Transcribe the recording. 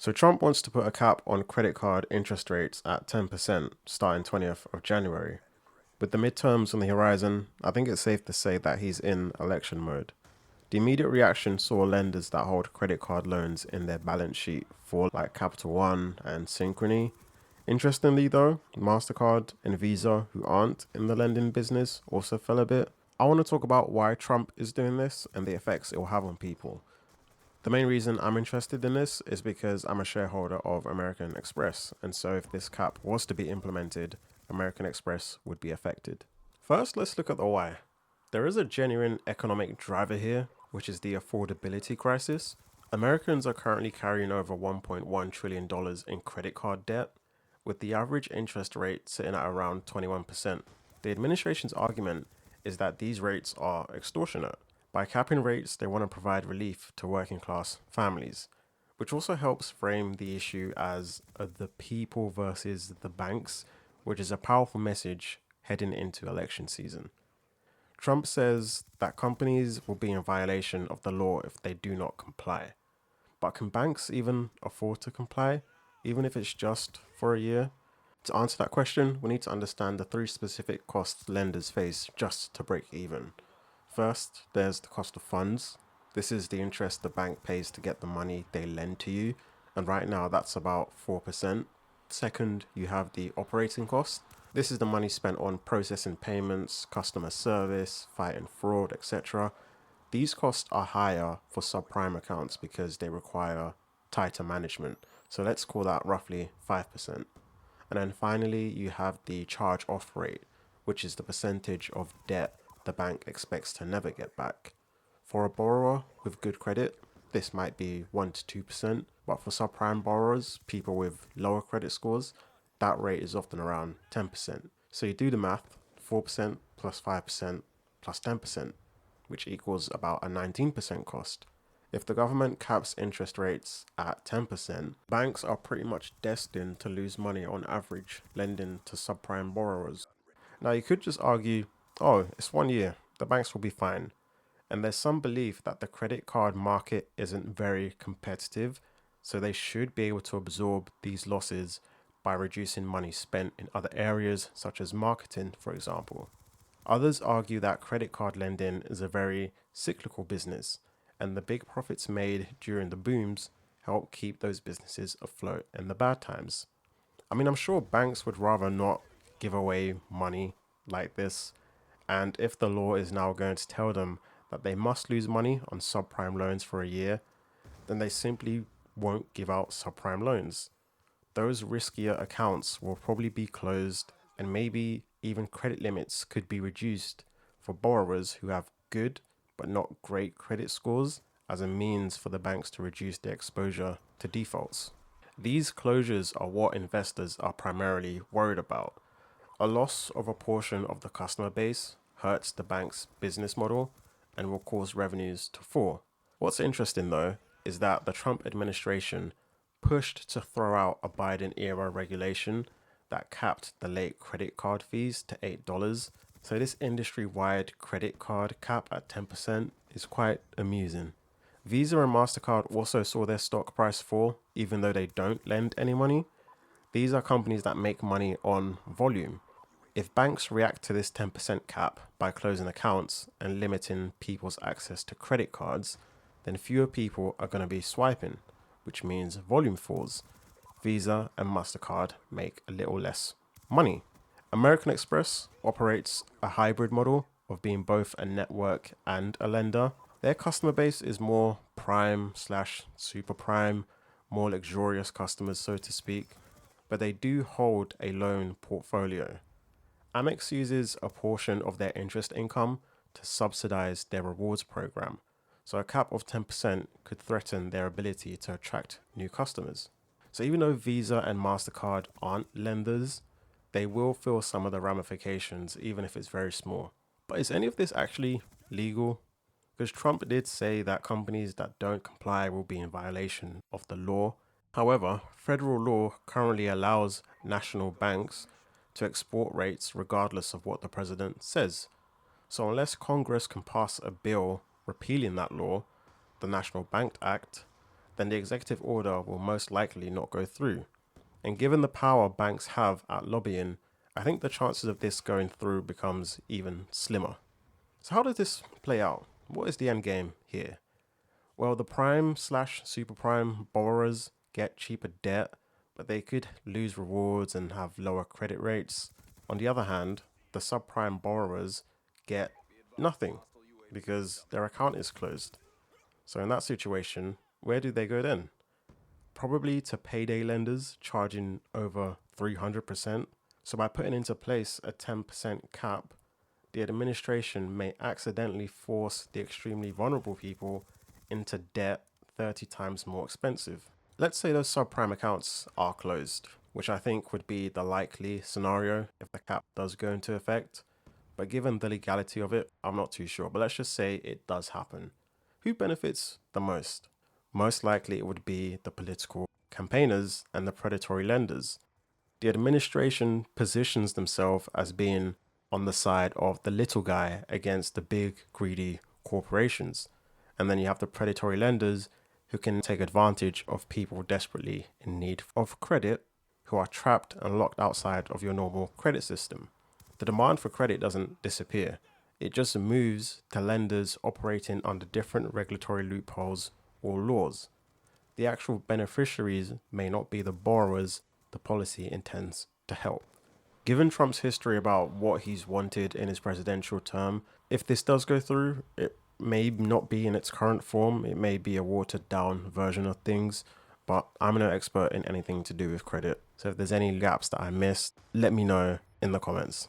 So Trump wants to put a cap on credit card interest rates at 10% starting 20th of January. With the midterms on the horizon, I think it's safe to say that he's in election mode. The immediate reaction saw lenders that hold credit card loans in their balance sheet fall like Capital One and Synchrony. Interestingly though, Mastercard and Visa, who aren't in the lending business, also fell a bit. I want to talk about why Trump is doing this and the effects it will have on people. The main reason I'm interested in this is because I'm a shareholder of American Express, and so if this cap was to be implemented, American Express would be affected. First, let's look at the why. There is a genuine economic driver here, which is the affordability crisis. Americans are currently carrying over $1.1 trillion in credit card debt, with the average interest rate sitting at around 21%. The administration's argument is that these rates are extortionate. By capping rates, they want to provide relief to working class families, which also helps frame the issue as the people versus the banks, which is a powerful message heading into election season. Trump says that companies will be in violation of the law if they do not comply. But can banks even afford to comply, even if it's just for a year? To answer that question, we need to understand the three specific costs lenders face just to break even. First, there's the cost of funds. This is the interest the bank pays to get the money they lend to you, and right now that's about 4%. Second, you have the operating cost. This is the money spent on processing payments, customer service, fighting fraud, etc. These costs are higher for subprime accounts because they require tighter management. So let's call that roughly 5%. And then finally, you have the charge off rate, which is the percentage of debt the bank expects to never get back. For a borrower with good credit, this might be 1 to 2%, but for subprime borrowers, people with lower credit scores, that rate is often around 10%. So you do the math, 4% plus 5% plus 10%, which equals about a 19% cost. If the government caps interest rates at 10%, banks are pretty much destined to lose money on average lending to subprime borrowers. Now you could just argue, oh, it's 1 year, the banks will be fine. And there's some belief that the credit card market isn't very competitive, so they should be able to absorb these losses by reducing money spent in other areas, such as marketing, for example. Others argue that credit card lending is a very cyclical business, and the big profits made during the booms help keep those businesses afloat in the bad times. I mean, I'm sure banks would rather not give away money like this, and if the law is now going to tell them that they must lose money on subprime loans for a year, then they simply won't give out subprime loans. Those riskier accounts will probably be closed, and maybe even credit limits could be reduced for borrowers who have good but not great credit scores as a means for the banks to reduce their exposure to defaults. These closures are what investors are primarily worried about. A loss of a portion of the customer base hurts the bank's business model and will cause revenues to fall. What's interesting though is that the Trump administration pushed to throw out a Biden era regulation that capped the late credit card fees to $8. So this industry-wide credit card cap at 10% is quite amusing. Visa and Mastercard also saw their stock price fall, even though they don't lend any money. These are companies that make money on volume. If banks react to this 10% cap by closing accounts and limiting people's access to credit cards, then fewer people are going to be swiping, which means volume falls. Visa and Mastercard make a little less money. American Express operates a hybrid model of being both a network and a lender. Their customer base is more prime slash super prime, more luxurious customers, so to speak, but they do hold a loan portfolio. Amex uses a portion of their interest income to subsidize their rewards program, so a cap of 10% could threaten their ability to attract new customers. So even though Visa and MasterCard aren't lenders, they will feel some of the ramifications, even if it's very small. But is any of this actually legal? Because Trump did say that companies that don't comply will be in violation of the law. However, federal law currently allows national banks to export rates regardless of what the president says. So unless Congress can pass a bill repealing that law, the National Bank Act, then the executive order will most likely not go through. And given the power banks have at lobbying, I think the chances of this going through becomes even slimmer. So how does this play out? What is the end game here? Well, the prime slash super prime borrowers get cheaper debt, but they could lose rewards and have lower credit rates. On the other hand, the subprime borrowers get nothing because their account is closed. So in that situation, where do they go then? Probably to payday lenders charging over 300%. So by putting into place a 10% cap, the administration may accidentally force the extremely vulnerable people into debt 30 times more expensive. Let's say those subprime accounts are closed, which I think would be the likely scenario if the cap does go into effect. But given the legality of it, I'm not too sure. But let's just say it does happen. Who benefits the most? Most likely it would be the political campaigners and the predatory lenders. The administration positions themselves as being on the side of the little guy against the big, greedy corporations. And then you have the predatory lenders who can take advantage of people desperately in need of credit who are trapped and locked outside of your normal credit system. The demand for credit doesn't disappear. It just moves to lenders operating under different regulatory loopholes or laws. The actual beneficiaries may not be the borrowers the policy intends to help. Given Trump's history about what he's wanted in his presidential term, if this does go through, it may not be in its current form. It may be a watered down version of things, but I'm no expert in anything to do with credit. So if there's any gaps that I missed, let me know in the comments.